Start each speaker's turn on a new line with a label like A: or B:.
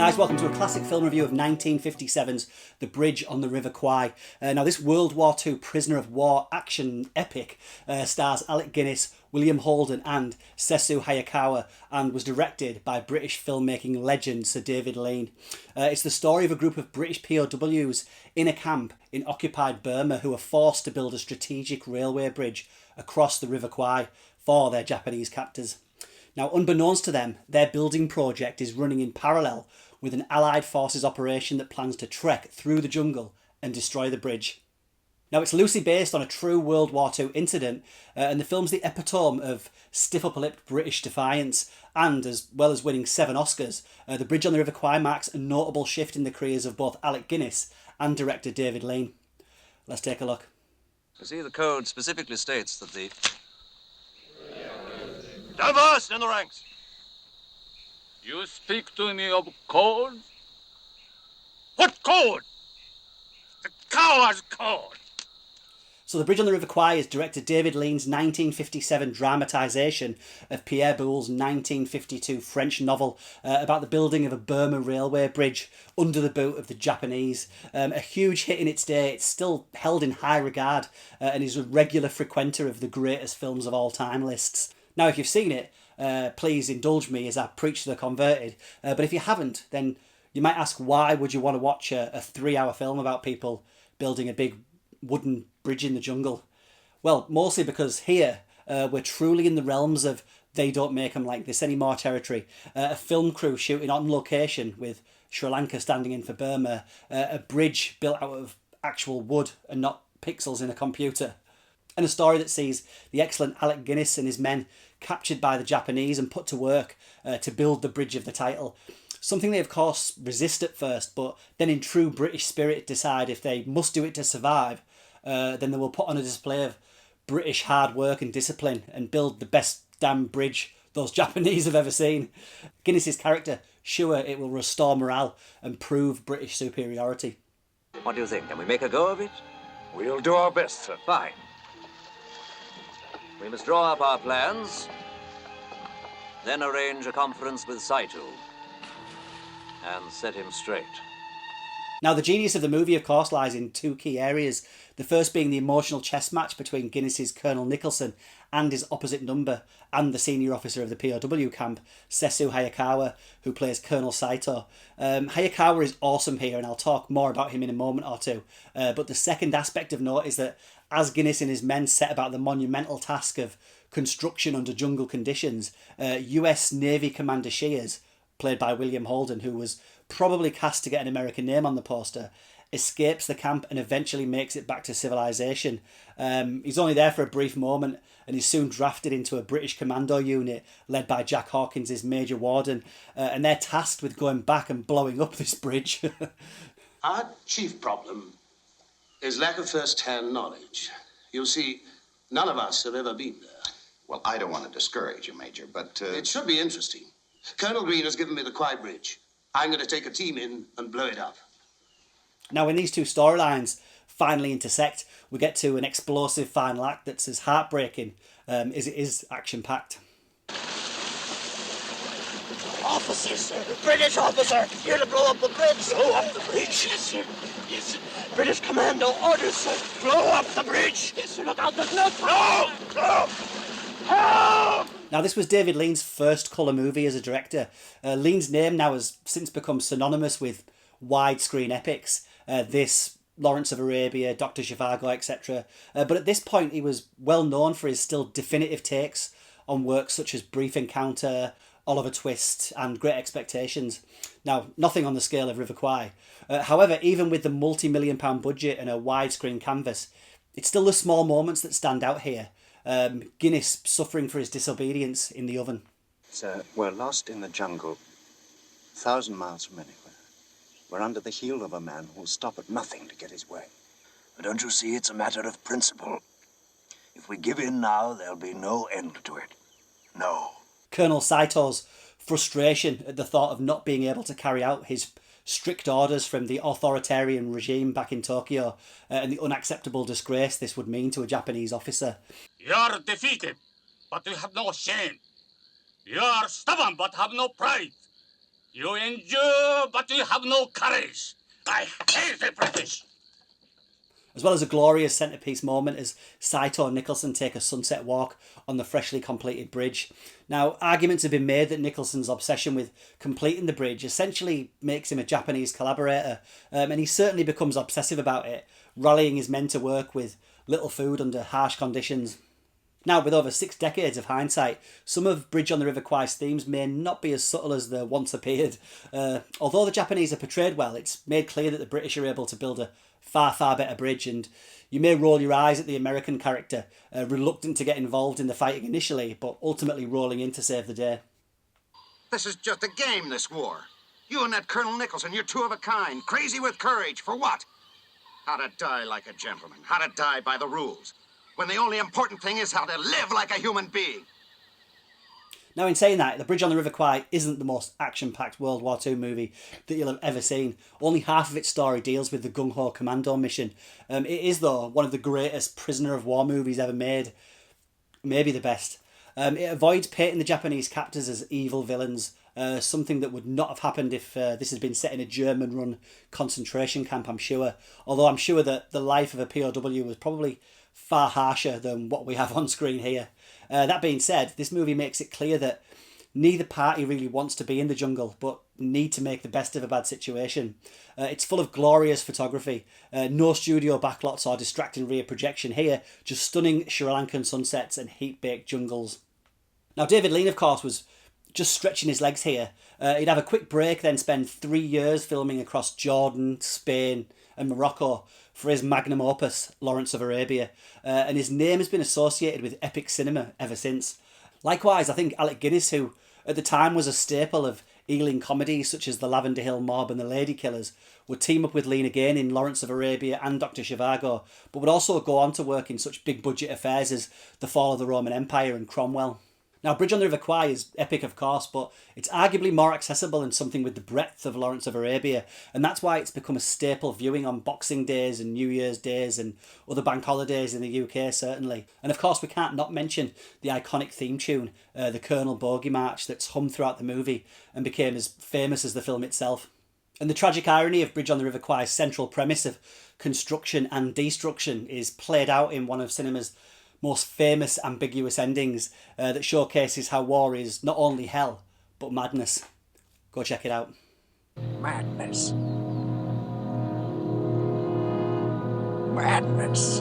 A: Guys, welcome to a classic film review of 1957's The Bridge on the River Kwai. Now, this World War II prisoner of war action epic stars Alec Guinness, William Holden and Sessue Hayakawa, and was directed by British filmmaking legend Sir David Lean. It's the story of a group of British POWs in a camp in occupied Burma who are forced to build a strategic railway bridge across the River Kwai for their Japanese captors. Now, unbeknownst to them, their building project is running in parallel with an Allied forces operation that plans to trek through the jungle and destroy the bridge. Now, it's loosely based on a true World War II incident, and the film's the epitome of stiff upper-lipped British defiance, and as well as winning 7 Oscars, The Bridge on the River Kwai marks a notable shift in the careers of both Alec Guinness and director David Lean. Let's take a look.
B: You see, the code specifically states that the... Diverse in the ranks!
C: You speak to me of code?
B: What code? The coward's code!
A: So The Bridge on the River Kwai is director David Lean's 1957 dramatisation of Pierre Boulle's 1952 French novel about the building of a Burma Railway bridge under the boot of the Japanese. A huge hit in its day, it's still held in high regard and is a regular frequenter of the greatest films of all time lists. Now, if you've seen it, please indulge me as I preach to the converted. But if you haven't, then you might ask, why would you want to watch a 3-hour film about people building a big wooden bridge in the jungle? Well, mostly because here we're truly in the realms of they don't make them like this anymore territory. A film crew shooting on location with Sri Lanka standing in for Burma, a bridge built out of actual wood and not pixels in a computer. And a story that sees the excellent Alec Guinness and his men captured by the Japanese and put to work to build the bridge of the title. Something they, of course, resist at first, but then in true British spirit decide if they must do it to survive, then they will put on a display of British hard work and discipline and build the best damn bridge those Japanese have ever seen. Guinness's character, sure it will restore morale and prove British superiority.
B: What do you think? Can we make a go of it?
D: We'll do our best, sir.
B: Fine. We must draw up our plans, then arrange a conference with Saito and set him straight.
A: Now, the genius of the movie, of course, lies in 2 key areas. The first being the emotional chess match between Guinness's Colonel Nicholson and his opposite number, and the senior officer of the POW camp, Sessue Hayakawa, who plays Colonel Saito. Hayakawa is awesome here, and I'll talk more about him in a moment or two. But the second aspect of note is that as Guinness and his men set about the monumental task of construction under jungle conditions, US Navy Commander Shears, played by William Holden, who was probably cast to get an American name on the poster, escapes the camp and eventually makes it back to civilization. He's only there for a brief moment and is soon drafted into a British commando unit led by Jack Hawkins' Major Warden, and they're tasked with going back and blowing up this bridge.
E: Our chief problem is lack of first-hand knowledge. You see, none of us have ever been there.
F: Well, I don't want to discourage you, Major, but...
E: It should be interesting. Colonel Green has given me the Kwai Bridge. I'm going to take a team in and blow it up.
A: Now, when these two storylines finally intersect, we get to an explosive final act that's as heartbreaking as it is action-packed.
G: Officer, sir! British officer! Here to blow up the bridge! Blow up the bridge? Yes, sir. Yes, sir. British commando orders, sir. Blow up the bridge! Yes, sir. Look out, there's no... No! No! Help!
A: Now, this was David Lean's first colour movie as a director. Lean's name now has since become synonymous with widescreen epics. This, Lawrence of Arabia, Dr. Zhivago, etc. But at this point, he was well known for his still definitive takes on works such as Brief Encounter, Oliver Twist and Great Expectations. Now, nothing on the scale of River Kwai. However, even with the multi-million-pound budget and a widescreen canvas, it's still the small moments that stand out here. Guinness suffering for his disobedience in the oven.
F: Sir, we're lost in the jungle, 1,000 miles from anywhere. We're under the heel of a man who'll stop at nothing to get his way.
G: But don't you see, it's a matter of principle. If we give in now, there'll be no end to it. No.
A: Colonel Saito's frustration at the thought of not being able to carry out his strict orders from the authoritarian regime back in Tokyo, and the unacceptable disgrace this would mean to a Japanese officer.
C: You are defeated, but you have no shame. You are stubborn, but have no pride. You endure, but you have no courage. I hate the British.
A: As well as a glorious centrepiece moment as Saito and Nicholson take a sunset walk on the freshly completed bridge. Now, arguments have been made that Nicholson's obsession with completing the bridge essentially makes him a Japanese collaborator, and he certainly becomes obsessive about it, rallying his men to work with little food under harsh conditions. Now, with over 6 decades of hindsight, some of Bridge on the River Kwai's themes may not be as subtle as they once appeared. Although the Japanese are portrayed well, it's made clear that the British are able to build a far, far better bridge, and you may roll your eyes at the American character, reluctant to get involved in the fighting initially, but ultimately rolling in to save the day.
F: This is just a game, this war. You and that Colonel Nicholson, you're two of a kind, crazy with courage. For what? How to die like a gentleman, how to die by the rules, when the only important thing is how to live like a human being.
A: Now, in saying that, The Bridge on the River Kwai isn't the most action-packed World War II movie that you'll have ever seen. Only half of its story deals with the gung-ho commando mission. It is, though, one of the greatest prisoner of war movies ever made. Maybe the best. It avoids painting the Japanese captors as evil villains, something that would not have happened if this had been set in a German-run concentration camp, I'm sure. Although I'm sure that the life of a POW was probably far harsher than what we have on screen here. That being said, this movie makes it clear that neither party really wants to be in the jungle, but need to make the best of a bad situation. It's full of glorious photography, no studio backlots or distracting rear projection here, just stunning Sri Lankan sunsets and heat-baked jungles. Now, David Lean, of course, was just stretching his legs here. He'd have a quick break, then spend 3 years filming across Jordan, Spain and Morocco for his magnum opus, Lawrence of Arabia, and his name has been associated with epic cinema ever since. Likewise, I think Alec Guinness, who at the time was a staple of Ealing comedies such as The Lavender Hill Mob and The Lady Killers, would team up with Lean again in Lawrence of Arabia and Dr. Zhivago, but would also go on to work in such big budget affairs as The Fall of the Roman Empire and Cromwell. Now, Bridge on the River Kwai is epic, of course, but it's arguably more accessible and something with the breadth of Lawrence of Arabia, and that's why it's become a staple viewing on Boxing Days and New Year's Days and other bank holidays in the UK, certainly. And of course, we can't not mention the iconic theme tune, the Colonel Bogey March, that's hummed throughout the movie and became as famous as the film itself. And the tragic irony of Bridge on the River Kwai's central premise of construction and destruction is played out in one of cinema's most famous ambiguous endings that showcases how war is not only hell, but madness. Go check it out.
F: Madness. Madness.